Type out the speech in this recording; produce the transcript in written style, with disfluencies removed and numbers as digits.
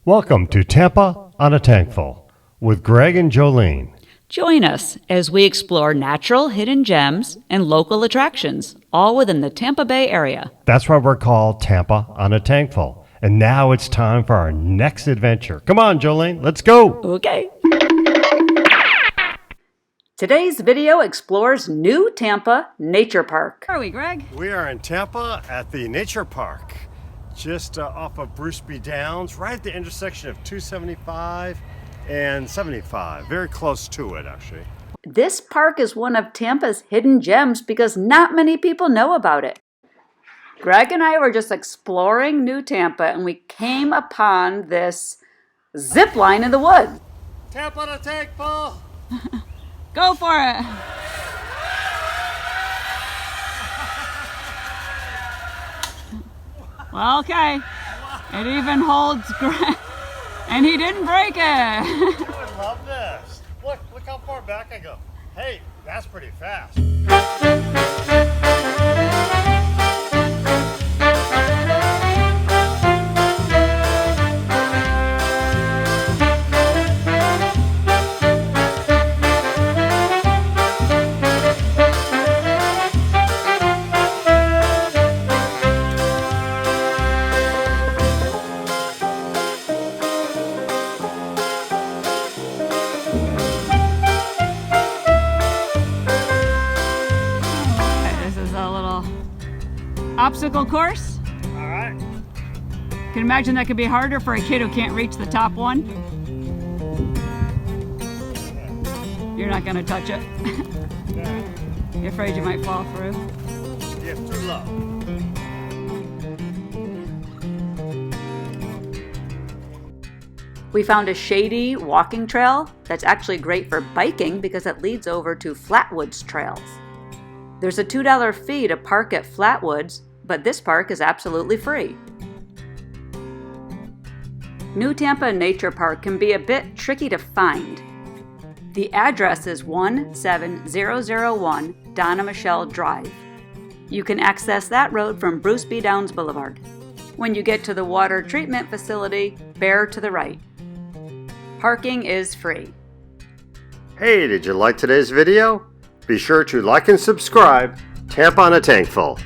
Welcome to Tampa on a Tankful with Greg and Jolene. Join us as we explore natural hidden gems and local attractions, all within the Tampa Bay area. That's why we're called Tampa on a Tankful. And now it's time for our next adventure. Come on, Jolene, let's go. Okay. Today's video explores New Tampa Nature Park. Where are we, Greg? We are in Tampa at the Nature Park, just off of Bruce B. Downs, right at the intersection of 275 and 75. Very close to it, actually. This park is one of Tampa's hidden gems because not many people know about it. Greg and I were just exploring New Tampa and we came upon this zip line in the woods. Tampa on a Tankful! Go for it! Well, okay. It even holds Greg. And he didn't break it. I would love this. Look how far back I go. Hey, that's pretty fast. Obstacle course. All right. Can imagine that could be harder for a kid who can't reach the top one. You're not going to touch it. You're afraid you might fall through. Yeah, too low. We found a shady walking trail that's actually great for biking because it leads over to Flatwoods trails. There's a $2 fee to park at Flatwoods, but this park is absolutely free. New Tampa Nature Park can be a bit tricky to find. The address is 17001 Dona Michelle Drive. You can access that road from Bruce B. Downs Boulevard. When you get to the water treatment facility, bear to the right. Parking is free. Hey, did you like today's video? Be sure to like and subscribe. Tampa on a Tankful.